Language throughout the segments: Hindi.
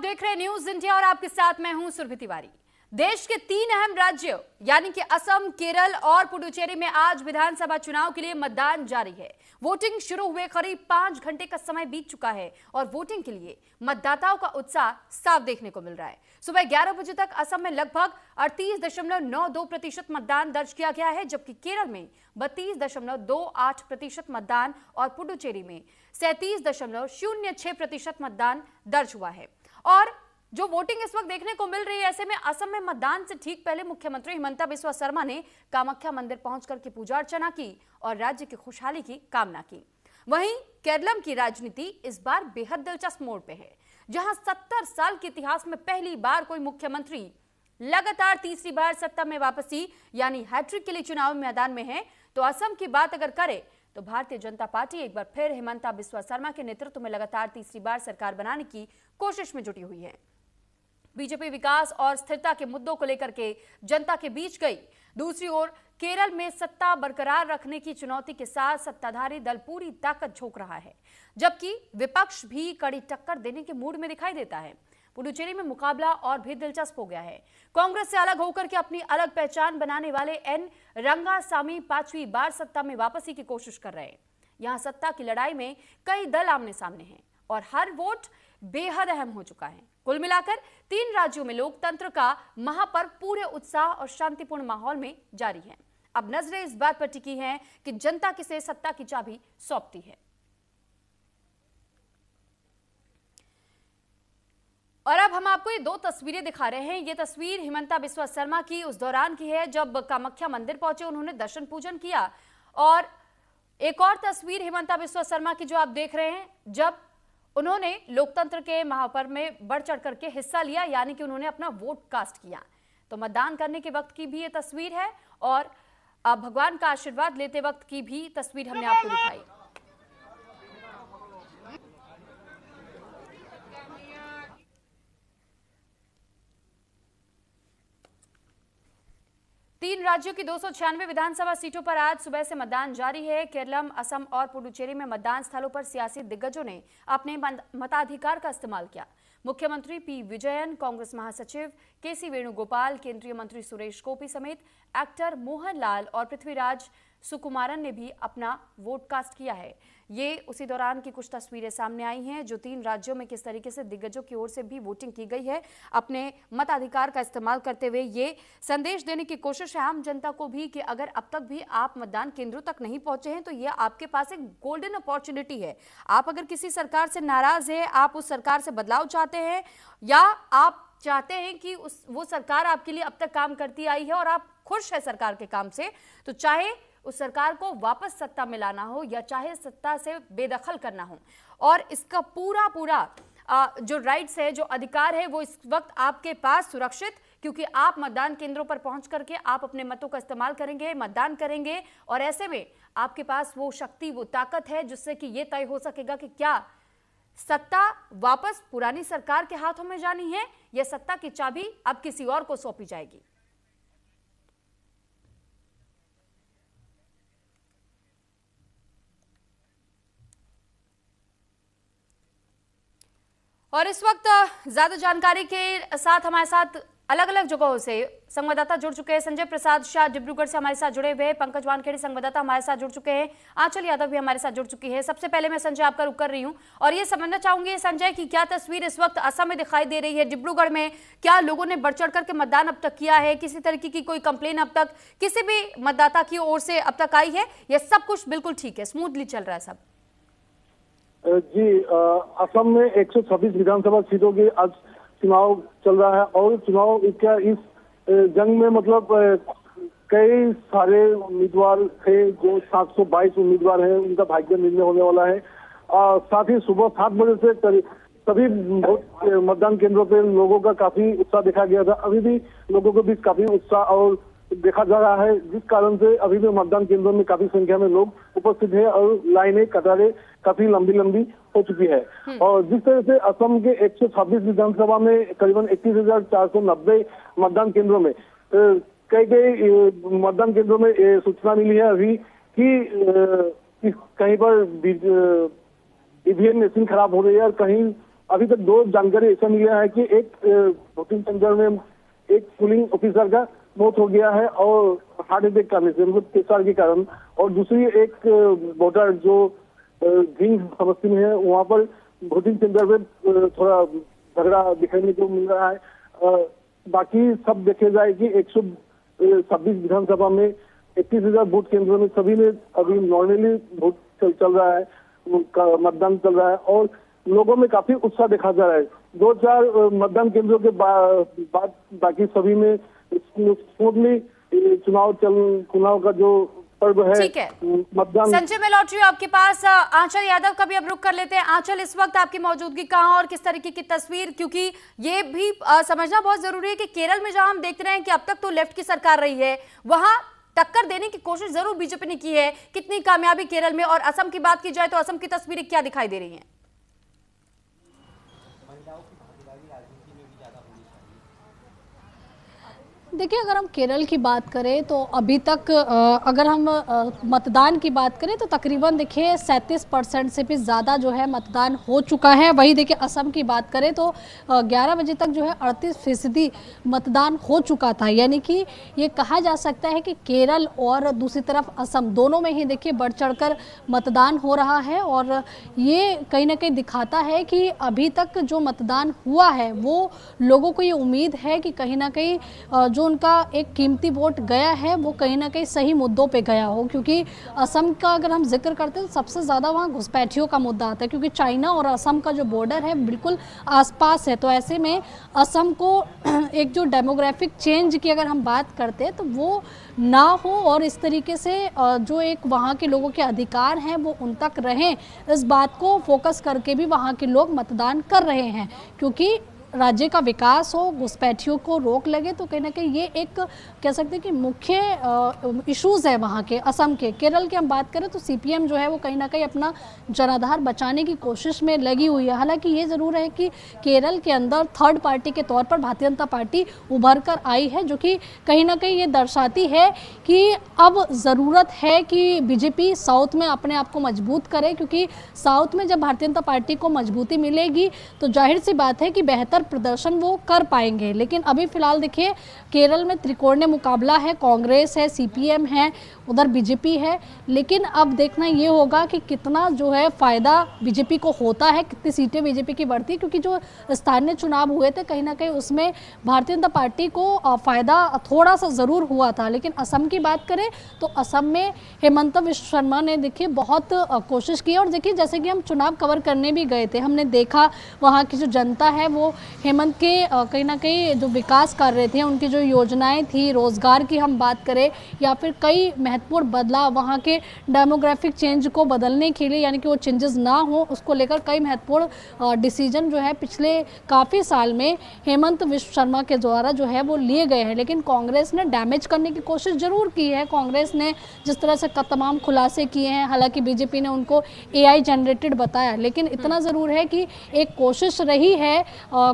देख रहे हैं न्यूज इंडिया और आपके साथ मैं हूं सुरभि तिवारी। देश के 3 अहम राज्यों यानी कि असम, केरल और पुडुचेरी में आज विधानसभा चुनाव के लिए मतदान जारी है। वोटिंग शुरू हुए करीब 5 घंटे का समय बीत चुका है और वोटिंग के लिए मतदाताओं का उत्साह साफ देखने को मिल रहा है। सुबह 11 बजे तक असम में लगभग 38.92% मतदान दर्ज किया गया है, जबकि केरल में 32.28% मतदान और पुडुचेरी में 37.06% मतदान दर्ज हुआ है। और जो वोटिंग इस वक्त देखने को मिल रही है, ऐसे में असम में मतदान से ठीक पहले मुख्यमंत्री हिमंता बिस्वा शर्मा ने कामाख्या मंदिर पहुंचकर के पूजा अर्चना की और राज्य की खुशहाली की कामना की। वहीं केरलम की राजनीति इस बार बेहद दिलचस्प मोड़ पे है, जहां 70 साल के इतिहास में पहली बार कोई मुख्यमंत्री लगातार तीसरी बार सत्ता में वापसी यानी हैट्रिक के लिए चुनाव मैदान में है। तो असम की बात अगर करें तो भारतीय जनता पार्टी एक बार फिर हिमंता बिस्वा शर्मा के नेतृत्व में लगातार तीसरी बार सरकार बनाने की कोशिश में जुटी हुई है। बीजेपी विकास और स्थिरता के मुद्दों को लेकर के जनता के बीच गई। दूसरी ओर केरल में सत्ता बरकरार रखने की चुनौती के साथ सत्ताधारी दल पूरी ताकत झोंक रहा है, जबकि विपक्ष भी कड़ी टक्कर देने के मूड में दिखाई देता है। पुडुचेरी में मुकाबला और भी दिलचस्प हो गया है। कांग्रेस से अलग होकर के अपनी अलग पहचान बनाने वाले एन रंगासामी 5वीं बार सत्ता में वापसी की कोशिश कर रहे हैं। यहां सत्ता की लड़ाई में कई दल आमने सामने हैं और हर वोट बेहद अहम हो चुका है। कुल मिलाकर 3 राज्यों में लोकतंत्र का महापर्व पूरे उत्साह और शांतिपूर्ण माहौल में जारी है। अब नजरें इस बात पर टिकी हैं कि जनता किसे सत्ता की चाबी सौंपती है। और अब हम आपको ये 2 तस्वीरें दिखा रहे हैं। ये तस्वीर हिमंता बिस्वा शर्मा की उस दौरान की है जब कामाख्या मंदिर पहुंचे, उन्होंने दर्शन पूजन किया। और एक और तस्वीर हिमंता बिस्वा शर्मा की जो आप देख रहे हैं, जब उन्होंने लोकतंत्र के महापर्व में बढ़ चढ़ करके हिस्सा लिया, यानी कि उन्होंने अपना वोट कास्ट किया। तो मतदान करने के वक्त की भी ये तस्वीर है और भगवान का आशीर्वाद लेते वक्त की भी तस्वीर हमने आपको दिखाई। तीन राज्यों की 296 विधानसभा सीटों पर आज सुबह से मतदान जारी है। केरलम, असम और पुडुचेरी में मतदान स्थलों पर सियासी दिग्गजों ने अपने मताधिकार का इस्तेमाल किया। मुख्यमंत्री पी विजयन, कांग्रेस महासचिव केसी वेणुगोपाल, केंद्रीय मंत्री सुरेश गोपी समेत एक्टर मोहन लाल और पृथ्वीराज सुकुमारन ने भी अपना वोट कास्ट किया है। ये उसी दौरान की कुछ तस्वीरें सामने आई हैं, जो 3 राज्यों में किस तरीके से दिग्गजों की ओर से भी वोटिंग की गई है। अपने मताधिकार का इस्तेमाल करते हुए ये संदेश देने की कोशिश है आम जनता को भी कि अगर अब तक भी आप मतदान केंद्रों तक नहीं पहुंचे हैं तो ये आपके पास एक गोल्डन अपॉर्चुनिटी है। आप अगर किसी सरकार से नाराज है, आप उस सरकार से बदलाव चाहते हैं या आप चाहते हैं कि वो सरकार आपके लिए अब तक काम करती आई है और आप खुश है सरकार के काम से, तो चाहे उस सरकार को वापस सत्ता में लाना हो या चाहे सत्ता से बेदखल करना हो, और इसका पूरा जो राइट्स है, जो अधिकार है, वो इस वक्त आपके पास सुरक्षित, क्योंकि आप मतदान केंद्रों पर पहुंच करके आप अपने मतों का इस्तेमाल करेंगे, मतदान करेंगे और ऐसे में आपके पास वो शक्ति, वो ताकत है जिससे कि ये तय हो सकेगा कि क्या सत्ता वापस पुरानी सरकार के हाथों में जानी है या सत्ता की चाबी अब किसी और को सौंपी जाएगी। और इस वक्त ज्यादा जानकारी के साथ हमारे साथ अलग अलग जगहों से संवाददाता जुड़ चुके हैं। संजय प्रसाद शाह डिब्रूगढ़ से हमारे साथ जुड़े हुए हैं, पंकज वानखेड़े संवाददाता हमारे साथ जुड़ चुके हैं, आंचल यादव भी हमारे साथ जुड़ चुकी है। सबसे पहले मैं संजय आपका रुख कर रही हूं और ये समझना चाहूंगी संजय की क्या तस्वीर इस वक्त असम में दिखाई दे रही है। डिब्रूगढ़ में क्या लोगों ने बढ़ चढ़ करके मतदान अब तक किया है? किसी तरीके की कोई कंप्लेन अब तक किसी भी मतदाता की ओर से अब तक आई है या सब कुछ बिल्कुल ठीक है, स्मूथली चल रहा है सब? जी, असम में 126 विधानसभा सीटों के आज चुनाव चल रहा है और चुनाव क्या इस जंग में मतलब कई सारे उम्मीदवार थे, जो 722 उम्मीदवार हैं, उनका भाग्य निर्णय होने वाला है। साथ ही सुबह 7 बजे से सभी मतदान केंद्रों पे लोगों का काफी उत्साह देखा गया था। अभी भी लोगों के बीच काफी उत्साह और देखा जा रहा है, जिस कारण से अभी भी मतदान केंद्रों में काफी संख्या में लोग उपस्थित हैं और लाइनें, कतारें काफी लंबी हो चुकी है। और जिस तरह से असम के 126 विधानसभा में करीबन 31,490 मतदान केंद्रों में कई मतदान केंद्रों में सूचना मिली है अभी कि कहीं पर ईवीएम मशीन खराब हो रही है और कहीं अभी तक 2 जानकारी ऐसा मिला है कि एक वोटिंग सेंटर में एक पोलिंग ऑफिसर का मौत हो गया है और हार्ट अटैक करने से, मतलब प्रेशर के कारण, और दूसरी एक वोटर जो जींद समस्ती में है, वहाँ पर वोटिंग सेंटर पे थोड़ा झगड़ा दिखने को मिल रहा है। बाकी सब देखे जाए कि 126 विधानसभा में 31,000 वोट केंद्रों में सभी में अभी नॉर्मली वोट चल रहा है, मतदान चल रहा है और लोगों में काफी उत्साह देखा जा रहा है। 2-4 मतदान केंद्रों के बाद बाकी सभी में स्मूथली चुनाव का जो पर्व है, ठीक है मतदान। संजय, मैं लौट रही हूँ आपके पास। आंचल यादव का भी अब रुख कर लेते हैं। आंचल, इस वक्त आपकी मौजूदगी कहाँ और किस तरीके की तस्वीर, क्योंकि ये भी समझना बहुत जरूरी है कि केरल में जहां हम देख रहे हैं कि अब तक तो लेफ्ट की सरकार रही है, वहां टक्कर देने की कोशिश जरूर बीजेपी ने की है। कितनी कामयाबी केरल में, और असम की बात की जाए तो असम की तस्वीरें क्या दिखाई दे रही हैं? देखिए, अगर हम केरल की बात करें तो अभी तक अगर हम मतदान की बात करें तो तकरीबन देखिए 37% से भी ज़्यादा जो है मतदान हो चुका है। वही देखिए असम की बात करें तो 11 बजे तक जो है 38% मतदान हो चुका था। यानी कि ये कहा जा सकता है कि केरल और दूसरी तरफ असम दोनों में ही देखिए बढ़ चढ़कर मतदान हो रहा है और ये कहीं ना कहीं दिखाता है कि अभी तक जो मतदान हुआ है वो लोगों को ये उम्मीद है कि कहीं ना कहीं जो उनका एक कीमती वोट गया है वो कहीं ना कहीं सही मुद्दों पे गया हो। क्योंकि असम का अगर हम जिक्र करते हैं तो सबसे ज़्यादा वहाँ घुसपैठियों का मुद्दा आता है, क्योंकि चाइना और असम का जो बॉर्डर है बिल्कुल आसपास है। तो ऐसे में असम को एक जो डेमोग्राफिक चेंज की अगर हम बात करते हैं तो वो ना हो और इस तरीके से जो एक वहाँ के लोगों के अधिकार हैं वो उन तक रहें, इस बात को फोकस करके भी वहाँ के लोग मतदान कर रहे हैं। क्योंकि राज्य का विकास हो, घुसपैठियों को रोक लगे, तो कहीं ना कहीं ये एक कह सकते हैं कि मुख्य इश्यूज़ है वहाँ के असम के। केरल की हम बात करें तो सीपीएम जो है वो कहीं ना कहीं अपना जनाधार बचाने की कोशिश में लगी हुई है। हालांकि ये ज़रूर है कि केरल के अंदर थर्ड पार्टी के तौर पर भारतीय जनता पार्टी उभर कर आई है, जो कि कहीं ना कहीं ये दर्शाती है कि अब ज़रूरत है कि बीजेपी साउथ में अपने आप को मजबूत करे। क्योंकि साउथ में जब भारतीय जनता पार्टी को मजबूती मिलेगी तो जाहिर सी बात है कि बेहतर प्रदर्शन वो कर पाएंगे। लेकिन अभी फिलहाल देखिए केरल में त्रिकोणीय मुकाबला है, कांग्रेस है, सीपीएम है, उधर बीजेपी है। लेकिन अब देखना ये होगा कि कितना जो है फायदा बीजेपी को होता है, कितनी सीटें बीजेपी की बढ़ती है। क्योंकि जो स्थानीय चुनाव हुए थे कहीं ना कहीं उसमें भारतीय जनता पार्टी को फायदा थोड़ा सा जरूर हुआ था। लेकिन असम की बात करें तो असम में हेमंत विश्व शर्मा ने देखिए बहुत कोशिश की और देखिए जैसे कि हम चुनाव कवर करने भी गए थे, हमने देखा वहाँ की जो जनता है वो हेमंत के कहीं ना कहीं जो विकास कर रहे थे, उनकी जो योजनाएं थी, रोजगार की हम बात करें या फिर कई महत्वपूर्ण बदलाव वहाँ के डेमोग्राफिक चेंज को बदलने के लिए, यानी कि वो चेंजेस ना हो उसको लेकर कई महत्वपूर्ण डिसीजन जो है पिछले काफ़ी साल में हेमंत विश्व शर्मा के द्वारा जो है वो लिए गए हैं। लेकिन कांग्रेस ने डैमेज करने की कोशिश जरूर की है। कांग्रेस ने जिस तरह से तमाम खुलासे किए हैं, हालांकि बीजेपी ने उनको एआई जनरेटेड बताया, लेकिन इतना ज़रूर है कि एक कोशिश रही है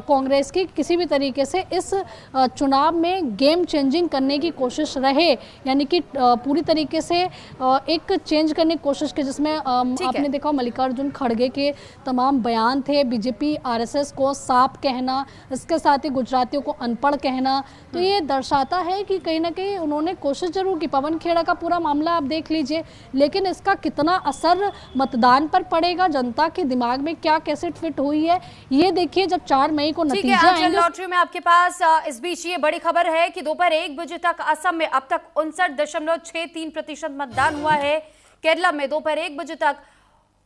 कांग्रेस की किसी भी तरीके से इस चुनाव में गेम चेंजिंग करने की कोशिश रहे, यानी कि पूरी तरीके से एक चेंज करने की कोशिश की, जिसमें आपने देखा मल्लिकार्जुन खड़गे के तमाम बयान थे, बीजेपी आरएसएस को सांप कहना, इसके साथ ही गुजरातियों को अनपढ़ कहना। तो ये दर्शाता है कि कहीं ना कहीं उन्होंने कोशिश जरूर की। पवन खेड़ा का पूरा मामला आप देख लीजिए, लेकिन इसका कितना असर मतदान पर पड़ेगा, जनता के दिमाग में क्या कैसेट फिट हुई है, ये देखिए जब 4 मई को नतीजा आएंगे। लॉटरी में आपके पास इस बीच ये बड़ी खबर है कि दोपहर 1 बजे तक असम में अब तक 59.63% मतदान हुआ है। केरला में दोपहर 1 बजे तक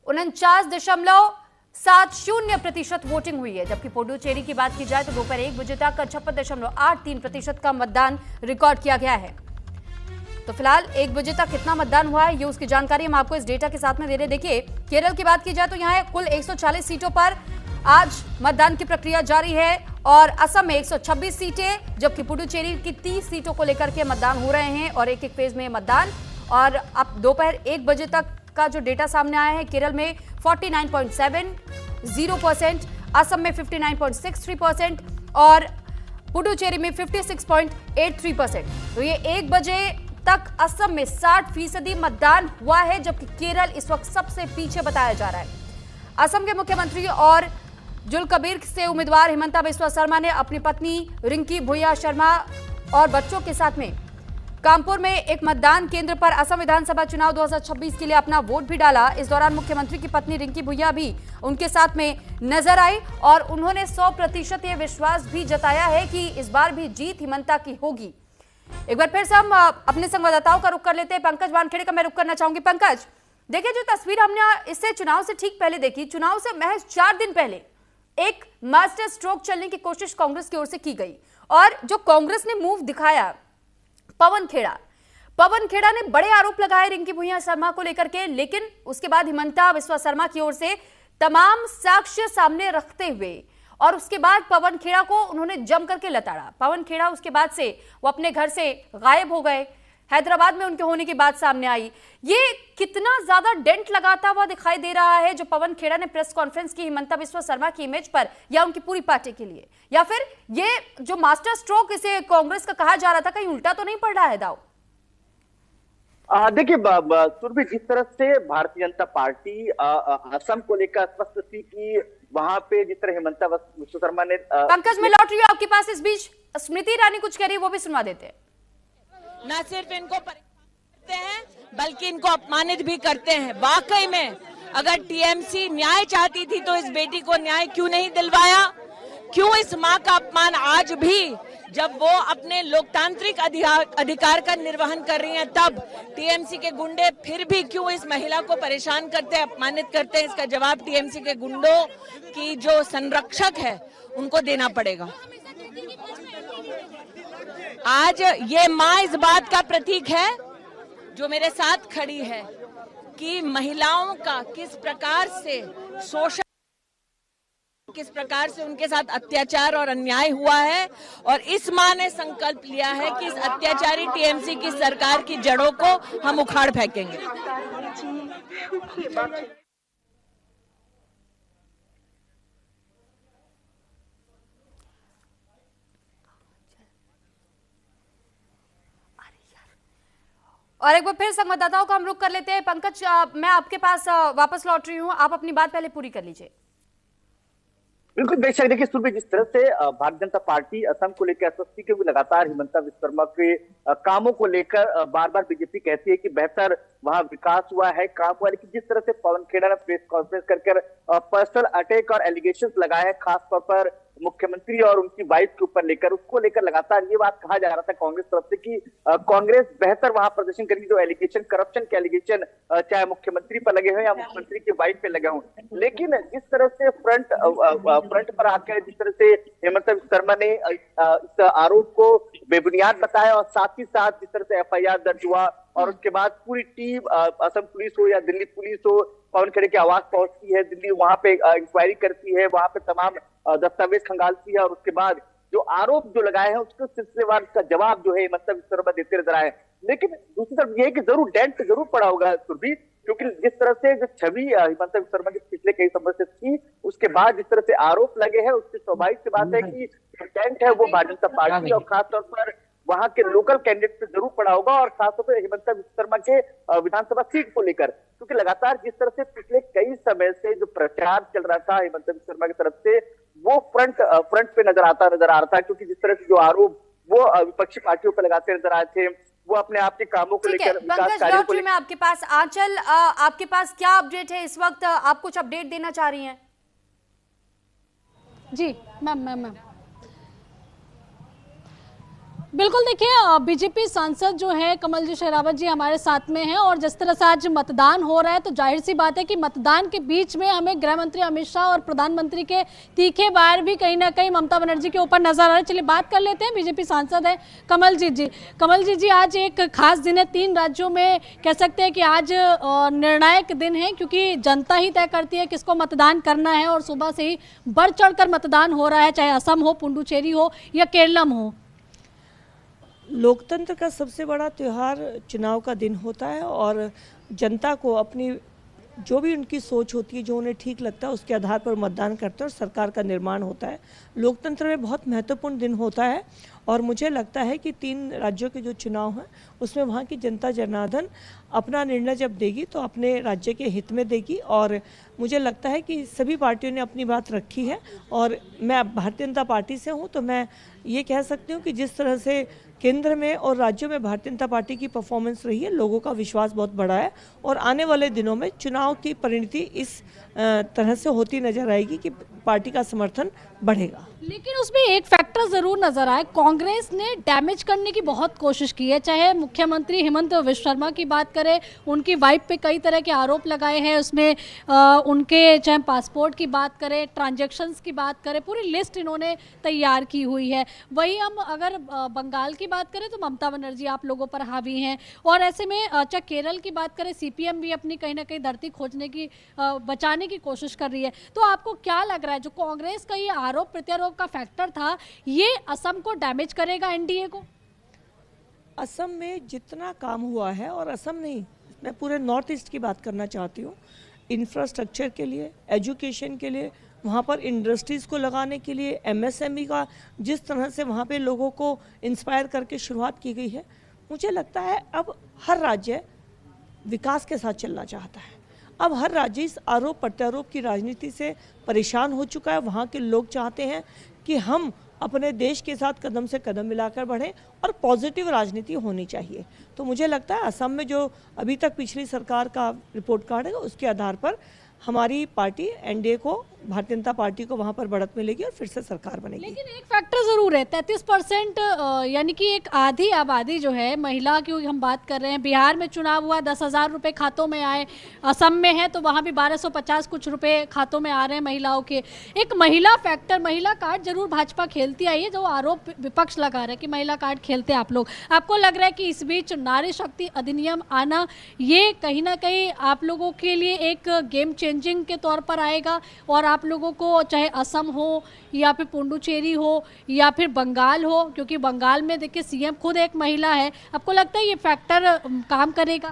49.70% वोटिंग हुई है। जबकि पुडुचेरी की बात की जाए तो दोपहर 1 बजे तक 56.83% का मतदान रिकॉर्ड किया गया है। तो फिलहाल 1 बजे तक कितना मतदान हुआ है ये उसकी जानकारी हम आपको इस डेटा के साथ में दे रहे। देखिए केरल की बात की जाए तो यहाँ कुल 140 सीटों पर आज मतदान की प्रक्रिया जारी है और असम में 126 सीटें, जबकि पुडुचेरी की 30 सीटों को लेकर के मतदान हो रहे हैं और एक एक फेज में मतदान। और अब दोपहर 1 बजे तक का जो डेटा सामने आया है, केरल में 49.70%, असम में 59.63% और पुडुचेरी में 56.83%। तो ये 1 बजे तक असम में 60% मतदान हुआ है, जबकि केरल इस वक्त सबसे पीछे बताया जा रहा है। असम के मुख्यमंत्री और जुलकबीर से उम्मीदवार हिमंता बिस्वा शर्मा ने अपनी पत्नी रिंकी भुइया शर्मा और बच्चों के साथ में कानपुर में एक मतदान केंद्र पर असम विधानसभा चुनाव 2026 के लिए अपना वोट भी डाला। इस दौरान मुख्यमंत्री की पत्नी रिंकी भुइया भी उनके साथ में नजर आई और उन्होंने 100% ये विश्वास भी जताया है कि इस बार भी जीत हिमंता की होगी। एक बार फिर से हम अपने संवाददाताओं का रुख कर लेते हैं। पंकज वानखेड़े का मैं रुख करना चाहूंगी। पंकज, देखिए जो तस्वीर हमने इससे चुनाव से ठीक पहले देखी, चुनाव से महज 4 दिन पहले एक मास्टर स्ट्रोक चलने की कोशिश कांग्रेस की ओर से की गई और जो कांग्रेस ने मूव दिखाया, पवन खेड़ा ने बड़े आरोप लगाए रिंकी भुइया शर्मा को लेकर के, लेकिन उसके बाद हिमंता बिस्वा शर्मा की ओर से तमाम साक्ष्य सामने रखते हुए और उसके बाद पवन खेड़ा को उन्होंने जम करके लताड़ा। पवन खेड़ा उसके बाद से वो अपने घर से गायब हो गए। हैदराबाद में उनके होने की बात सामने आई। ये कितना ज्यादा डेंट लगाता हुआ दिखाई दे रहा है जो पवन खेड़ा ने प्रेस कॉन्फ्रेंस की हिमंता बिस्वा शर्मा की इमेज पर या उनकी पूरी पार्टी के लिए, या फिर ये जो मास्टर स्ट्रोक इसे कांग्रेस का कहा जा रहा था, कहीं उल्टा तो नहीं पड़ रहा है दाव? देखिए सुरभि, जिस तरह से भारतीय जनता पार्टी असम को लेकर स्पष्ट थी कि वहां पे जिस तरह हिमंता बिस्वा शर्मा ने पंकज में लौट रही हूँ आपके पास। इस बीच स्मृति ईरानी कुछ कह रही है, वो भी सुनवा देते हैं। न सिर्फ इनको परेशान करते हैं बल्कि इनको अपमानित भी करते हैं। वाकई में अगर टीएमसी न्याय चाहती थी तो इस बेटी को न्याय क्यों नहीं दिलवाया? क्यों इस मां का अपमान आज भी, जब वो अपने लोकतांत्रिक अधिकार का निर्वहन कर रही हैं, तब टीएमसी के गुंडे फिर भी क्यों इस महिला को परेशान करते हैं, अपमानित करते हैं? इसका जवाब टीएमसी के गुंडों की जो संरक्षक है उनको देना पड़ेगा। आज ये मां इस बात का प्रतीक है जो मेरे साथ खड़ी है कि महिलाओं का किस प्रकार से शोषण, किस प्रकार से उनके साथ अत्याचार और अन्याय हुआ है, और इस मां ने संकल्प लिया है कि इस अत्याचारी टीएमसी की सरकार की जड़ों को हम उखाड़ फेंकेंगे। और एक बार फिर संवाददाताओं का हम रुख कर लेते हैं। पंकज, मैं आपके पास वापस लौट रही हूँ, आप अपनी बात पहले पूरी कर लीजिए। बिल्कुल बेशक। देखिए सुरभि, जिस तरह से भारतीय जनता पार्टी असम को लेकर अस्वस्थ क्योंकि लगातार हिमंता बिस्वा शर्मा के कामों को लेकर बार बार बीजेपी कहती है कि बेहतर वहां विकास हुआ है, काम हुआ, लेकिन जिस तरह से पवन खेड़ा ने प्रेस कॉन्फ्रेंस कर पर्सनल अटैक और एलिगेशंस लगाए हैं, खासतौर पर मुख्यमंत्री और उनकी वाइफ के ऊपर लेकर, उसको लेकर लगातार ये बात कहा जा रहा था कांग्रेस तरफ से कि कांग्रेस बेहतर वहां प्रदर्शन करेगी। जो एलिगेशन, करप्शन के एलिगेशन चाहे मुख्यमंत्री पर लगे हों या मुख्यमंत्री की वाइफ पे लगे हों, लेकिन जिस तरह से फ्रंट पर आकर जिस तरह से हिमंता बिस्वा शर्मा ने इस आरोप को बेबुनियाद बताया और साथ ही साथ जिस तरह से एफआईआर दर्ज हुआ और उसके बाद पूरी टीम असम पुलिस हो या दिल्ली पुलिस हो, पवन खेड़े की आवाज पहुंचती है दिल्ली, वहां पे इंक्वायरी करती है, वहां पे तमाम दस्तावेज खंगालती है और उसके बाद जो आरोप जो लगाए हैं उसके सिलसिलेवार का जवाब जो है हिमंता बिस्वा शर्मा देते नजर आए। लेकिन दूसरी तरफ यह है कि जरूर डेंट जरूर पड़ा होगा सुरभि, क्योंकि जिस तरह से जो छवि हिमंता बिस्वा शर्मा की पिछले कई समय से थी, उसके बाद जिस तरह से आरोप लगे हैं, उसकी स्वाभाविक सी बात है कि डेंट है वो भारतीय जनता पार्टी और खासतौर पर वहां के लोकल कैंडिडेट पे जरूर पड़ा होगा और खासतौर पर हिमंता बिस्वा शर्मा के विधानसभा सीट को लेकर, क्योंकि लगातार जिस तरह से पिछले कई समय से जो प्रचार चल रहा था हिमंता बिस्वा शर्मा की तरफ से, वो फ्रंट पे नजर आ रहा था, क्योंकि जिस तरह से जो आरोप वो विपक्षी पार्टियों पर लगाते नजर आए थे, वो अपने आप के कामों को लेकर, विकास कार्यों को लेकर। मैं आपके पास आंचल, आपके पास क्या अपडेट है इस वक्त? आप कुछ अपडेट देना चाह रही हैं? जी मैम बिल्कुल। देखिए बीजेपी सांसद जो है कमल जी शेरावत जी हमारे साथ में हैं और जिस तरह से आज मतदान हो रहा है तो जाहिर सी बात है कि मतदान के बीच में हमें गृह मंत्री अमित शाह और प्रधानमंत्री के तीखे वार भी कहीं ना कहीं ममता बनर्जी के ऊपर नजर आ रहे हैं। चलिए बात कर लेते हैं, बीजेपी सांसद है कमल जी आज एक खास दिन है, 3 राज्यों में कह सकते हैं कि आज निर्णायक दिन है क्योंकि जनता ही तय करती है किसको मतदान करना है और सुबह से ही बढ़ चढ़ कर मतदान हो रहा है, चाहे असम हो, पुडुचेरी हो या केरलम हो। लोकतंत्र का सबसे बड़ा त्यौहार चुनाव का दिन होता है और जनता को अपनी जो भी उनकी सोच होती है, जो उन्हें ठीक लगता है, उसके आधार पर मतदान करते हैं और सरकार का निर्माण होता है। लोकतंत्र में बहुत महत्वपूर्ण दिन होता है और मुझे लगता है कि 3 राज्यों के जो चुनाव हैं उसमें वहाँ की जनता जनार्दन अपना निर्णय जब देगी तो अपने राज्य के हित में देगी। और मुझे लगता है कि सभी पार्टियों ने अपनी बात रखी है और मैं भारतीय जनता पार्टी से हूँ तो मैं ये कह सकती हूँ कि जिस तरह से केंद्र में और राज्यों में भारतीय जनता पार्टी की परफॉर्मेंस रही है, लोगों का विश्वास बहुत बढ़ा है और आने वाले दिनों में चुनाव की परिणति इस तरह से होती नजर आएगी कि पार्टी का समर्थन बढ़ेगा। लेकिन उसमें एक फैक्टर जरूर नजर आए, कांग्रेस ने डैमेज करने की बहुत कोशिश की है। चाहे मुख्यमंत्री हेमंत विश्व शर्मा की बात करें, उनकी वाइफ पे कई तरह के आरोप लगाए हैं, उसमें उनके चाहे पासपोर्ट की बात करें, ट्रांजैक्शंस की बात करें, पूरी लिस्ट इन्होंने तैयार की हुई है। वहीं हम अगर बंगाल की बात करें तो ममता बनर्जी आप लोगों पर हावी हैं और ऐसे में चाहे केरल की बात करें, सीपीएम भी अपनी कहीं ना कहीं धरती खोजने की बचाने की कोशिश कर रही है। तो आपको क्या लग रहा है जो कांग्रेस का ये आरोप प्रत्यारोप का फैक्टर था, ये असम को डैमेज करेगा, एनडीए को? असम में जितना काम हुआ है, और असम नहीं, मैं पूरे नॉर्थ ईस्ट की बात करना चाहती हूँ, इंफ्रास्ट्रक्चर के लिए, एजुकेशन के लिए, वहाँ पर इंडस्ट्रीज़ को लगाने के लिए, एमएसएमई का जिस तरह से वहाँ पे लोगों को इंस्पायर करके शुरुआत की गई है, मुझे लगता है अब हर राज्य विकास के साथ चलना चाहता है। अब हर राज्य इस आरोप प्रत्यारोप की राजनीति से परेशान हो चुका है। वहाँ के लोग चाहते हैं कि हम अपने देश के साथ कदम से कदम मिलाकर बढ़ें और पॉजिटिव राजनीति होनी चाहिए। तो मुझे लगता है असम में जो अभी तक पिछली सरकार का रिपोर्ट कार्ड है उसके आधार पर हमारी पार्टी एनडीए को, भारतीय जनता पार्टी को वहां पर बढ़त मिलेगी और फिर से सरकार बनेगी। लेकिन एक फैक्टर जरूर है, 33% यानी कि एक आधी आबादी जो है महिला की हम बात कर रहे हैं। बिहार में चुनाव हुआ, 10,000 रुपये खातों में आए, असम में है तो वहाँ भी 1250 कुछ रुपए खातों में आ रहे हैं महिलाओं के। एक महिला फैक्टर, महिला कार्ड जरूर भाजपा खेलती आई है, जो आरोप विपक्ष लगा रहा है कि महिला कार्ड खेलते आप लोग। आपको लग रहा है कि इस बीच नारी शक्ति अधिनियम आना ये कहीं ना कहीं आप लोगों के लिए एक गेम चेंजिंग के तौर पर आएगा और आप लोगों को चाहे असम हो या फिर पुडुचेरी हो या फिर बंगाल हो, क्योंकि बंगाल में देखिए सीएम खुद एक महिला है, आपको लगता है ये फैक्टर काम करेगा?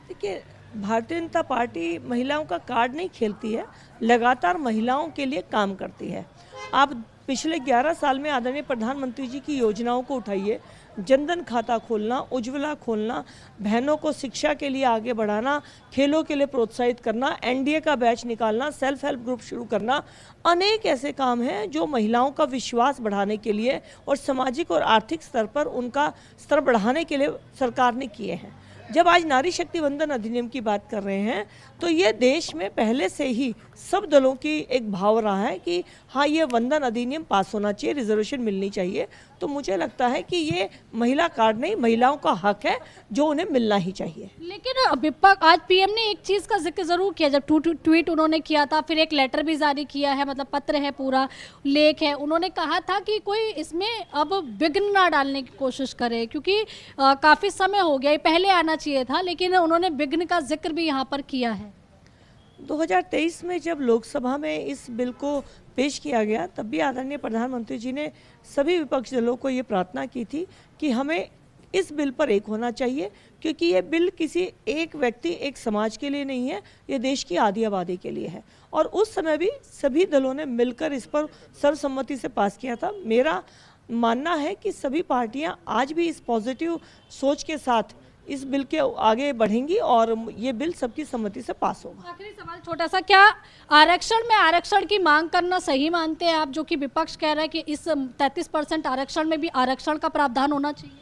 देखिए, भारतीय जनता पार्टी महिलाओं का कार्ड नहीं खेलती है, लगातार महिलाओं के लिए काम करती है। आप पिछले 11 साल में आदरणीय प्रधानमंत्री जी की योजनाओं को उठाइए, जनधन खाता खोलना, उज्ज्वला खोलना, बहनों को शिक्षा के लिए आगे बढ़ाना, खेलों के लिए प्रोत्साहित करना, एनडीए का बैच निकालना, सेल्फ हेल्प ग्रुप शुरू करना, अनेक ऐसे काम हैं जो महिलाओं का विश्वास बढ़ाने के लिए और सामाजिक और आर्थिक स्तर पर उनका स्तर बढ़ाने के लिए सरकार ने किए हैं। जब आज नारी शक्ति वंदन अधिनियम की बात कर रहे हैं तो ये देश में पहले से ही सब दलों की एक भाव रहा है कि हाँ, ये वंदन अधिनियम पास होना चाहिए, रिजर्वेशन मिलनी चाहिए। तो मुझे लगता है कि ये महिला कार्ड नहीं, महिलाओं का हक है जो उन्हें मिलना ही चाहिए। लेकिन विपक्ष, आज पीएम ने एक चीज़ का जिक्र जरूर किया, जब ट्वीट उन्होंने किया था, फिर एक लेटर भी जारी किया है, मतलब पत्र है, पूरा लेख है। उन्होंने कहा था कि कोई इसमें अब विघ्न ना डालने की कोशिश करे, क्योंकि काफ़ी समय हो गया, ये पहले आना चाहिए था, लेकिन उन्होंने विघ्न का जिक्र भी यहाँ पर किया है। 2023 में जब लोकसभा में इस बिल को पेश किया गया तब भी आदरणीय प्रधानमंत्री जी ने सभी विपक्षी दलों को ये प्रार्थना की थी कि हमें इस बिल पर एक होना चाहिए, क्योंकि ये बिल किसी एक व्यक्ति, एक समाज के लिए नहीं है, ये देश की आधी आबादी के लिए है। और उस समय भी सभी दलों ने मिलकर इस पर सर्वसम्मति से पास किया था। मेरा मानना है कि सभी पार्टियां आज भी इस पॉजिटिव सोच के साथ इस बिल के आगे बढ़ेंगी और ये बिल सबकी सम्मति से पास होगा। आखिरी सवाल छोटा सा, क्या आरक्षण में आरक्षण की मांग करना सही मानते हैं आप, जो कि विपक्ष कह रहा है कि इस 33% आरक्षण में भी आरक्षण का प्रावधान होना चाहिए?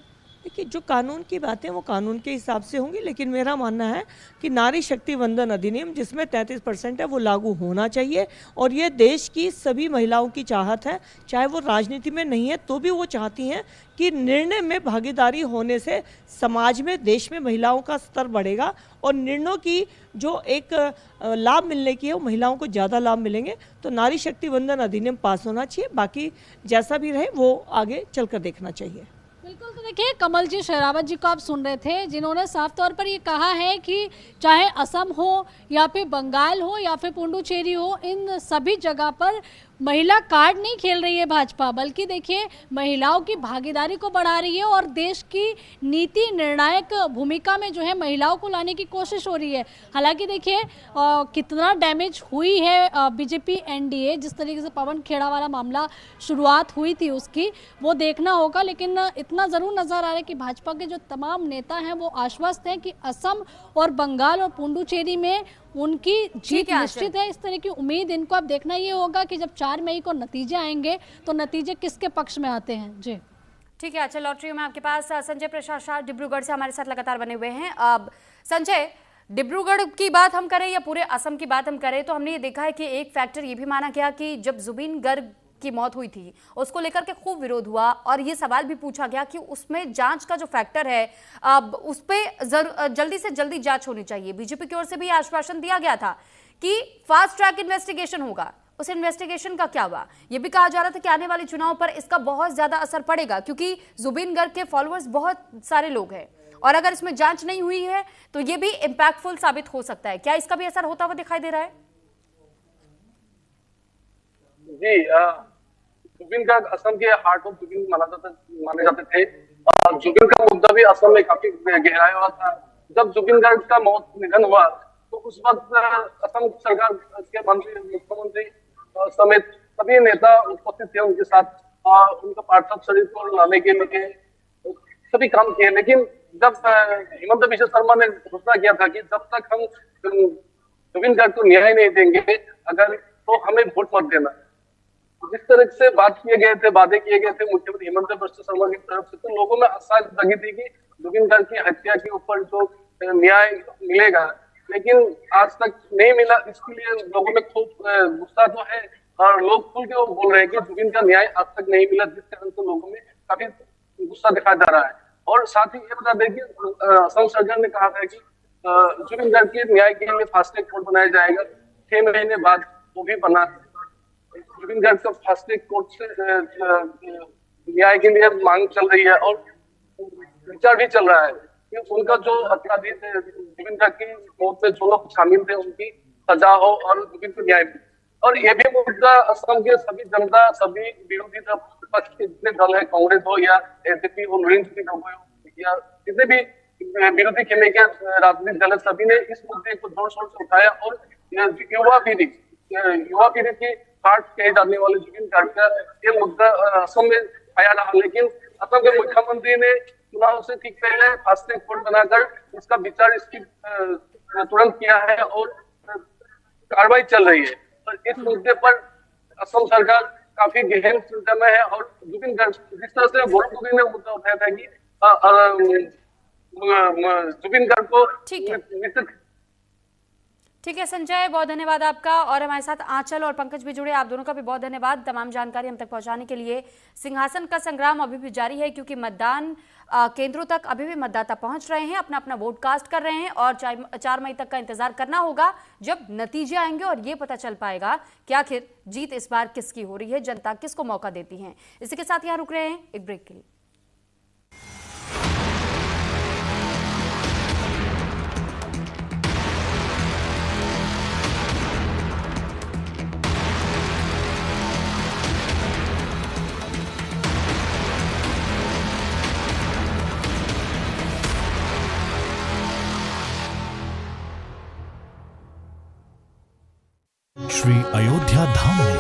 देखिए, जो कानून की बातें वो कानून के हिसाब से होंगी, लेकिन मेरा मानना है कि नारी शक्ति वंदन अधिनियम जिसमें 33% है वो लागू होना चाहिए और ये देश की सभी महिलाओं की चाहत है, चाहे वो राजनीति में नहीं है तो भी वो चाहती हैं कि निर्णय में भागीदारी होने से समाज में, देश में महिलाओं का स्तर बढ़ेगा और निर्णयों की जो एक लाभ मिलने की है वो महिलाओं को ज़्यादा लाभ मिलेंगे। तो नारी शक्ति वंदन अधिनियम पास होना चाहिए, बाकी जैसा भी रहे वो आगे चलकर देखना चाहिए। बिल्कुल, तो देखिए कमल जी शेरावत जी को आप सुन रहे थे, जिन्होंने साफ तौर पर ये कहा है कि चाहे असम हो या फिर बंगाल हो या फिर पुडुचेरी हो, इन सभी जगह पर महिला कार्ड नहीं खेल रही है भाजपा, बल्कि देखिए महिलाओं की भागीदारी को बढ़ा रही है और देश की नीति निर्णायक भूमिका में जो है महिलाओं को लाने की कोशिश हो रही है। हालांकि देखिए कितना डैमेज हुई है बीजेपी एनडीए, जिस तरीके से पवन खेड़ा वाला मामला शुरुआत हुई थी उसकी, वो देखना होगा। लेकिन इतना ज़रूर नज़र आ रहा है कि भाजपा के जो तमाम नेता हैं वो आश्वस्त हैं कि असम और बंगाल और पुडुचेरी में उनकी जीत निश्चित है। इस तरह की उम्मीद इनको अब देखना ये होगा कि जब 4 मई को नतीजे आएंगे तो नतीजे किसके पक्ष में आते हैं। जी ठीक है, अच्छा लौट रही हूं मैं आपके पास। संजय प्रसाद शाह डिब्रूगढ़ से हमारे साथ लगातार बने हुए हैं। अब संजय, डिब्रूगढ़ की बात हम करें या पूरे असम की बात हम करें, तो हमने ये देखा है कि एक फैक्टर ये भी माना गया कि जब जुबिन गर्ग की मौत हुई थी उसको लेकर के खूब विरोध हुआ और ये सवाल भी पूछा गया कि उसमें जांच का जो फैक्टर है अब उस पर जल्दी से जल्दी जांच होनी चाहिए। बीजेपी की ओर से भी आश्वासन दिया गया था कि फास्ट ट्रैक इन्वेस्टिगेशन होगा। उस इन्वेस्टिगेशन का क्या हुआ? ये भी कहा जा रहा था कि आने वाले चुनाव पर इसका बहुत ज्यादा असर पड़ेगा क्योंकि जुबिन गर्ग के फॉलोअर्स बहुत सारे लोग हैं और अगर इसमें जांच नहीं हुई है तो ये भी इम्पैक्टफुल साबित हो सकता है। क्या इसका भी असर होता हुआ दिखाई दे रहा है? जी, जुबिन गर्ग असम के हार्ट ऑफ जुबिन माने जाते थे। जुबिन का मुद्दा भी असम में काफी गहराया हुआ था। जब जुबिन गर्ग का निधन हुआ तो उस वक्त असम सरकार के मंत्री, मुख्यमंत्री समेत सभी नेता उपस्थित थे उनके साथ, उनका पार्थिव शरीर को लाने के लिए सभी काम किए। लेकिन जब हेमंत बिश्व शर्मा ने घोषणा किया था कि जब तक हम जुबिन गर्ग को न्याय नहीं देंगे अगर तो हमें वोट मत देना, जिस तरह से बात किए गए थे, वादे किए गए थे मुख्यमंत्री हेमंत बिश्व शर्मा की तरफ से, तो लोगों में आशा जगी थी कि जुबिन गर्ग की हत्या के ऊपर जो न्याय मिलेगा, लेकिन आज तक नहीं मिला। इसके लिए लोगों में खूब गुस्सा तो है और लोग खुल के बोल रहे हैं कि जुबिन का न्याय आज तक नहीं मिला, जिस कारण से लोगों में काफी गुस्सा दिखाया जा रहा है। और साथ ही ये बता दें कि असम सरकार ने कहा था कि जुबिन गर्ग के न्याय के लिए फास्ट ट्रैक कोर्ट बनाया जाएगा। 6 महीने बाद वो भी बना। जुबिन गर्ग का फास्ट ट्रैक कोर्ट से न्याय के लिए मांग चल रही है और विचार भी चल रहा है कि उनका जो अपराधी थे, जुबिन गर्ग की मौत में जो लोग शामिल थे, उनकी सजा हो और जुबिन को न्याय मिले। और ये भी मुद्दा असम के सभी जनता, सभी विरोधी पक्ष के जितने दल है, कांग्रेस हो या एनसीपी हो, या जितने भी विरोधी खेमे के राजनीतिक दल, सभी ने इस मुद्दे को जोर शोर से उठाया। और युवा पीढ़ी की हार्ट कहे जाने वाले जुबिन गर्ग का ये मुद्दा असम में आया रहा। लेकिन असम के मुख्यमंत्री ने चुनाव से ठीक पहले फास्ट ट्रैक कोर्ट बनाकर इसका विचार इसकी तुरंत किया है और कार्रवाई चल रही है। और इस मुद्दे पर असम सरकार काफी गहन चिंता में है। और जुबिन गर्ग, जिस तरह से गौरव गोगोई ने मुद्दा उठाया था कि जुबिन गर्ग को ठीक है संजय, बहुत धन्यवाद आपका। और हमारे साथ आंचल और पंकज भी जुड़े, आप दोनों का भी बहुत धन्यवाद तमाम जानकारी हम तक पहुंचाने के लिए। सिंहासन का संग्राम अभी भी जारी है क्योंकि मतदान केंद्रों तक अभी भी मतदाता पहुंच रहे हैं, अपना अपना वोट कास्ट कर रहे हैं और 4 मई तक का इंतजार करना होगा जब नतीजे आएंगे और ये पता चल पाएगा कि आखिर जीत इस बार किसकी हो रही है, जनता किसको मौका देती है। इसी के साथ यहाँ रुक रहे हैं एक ब्रेक के लिए। श्री अयोध्या धाम में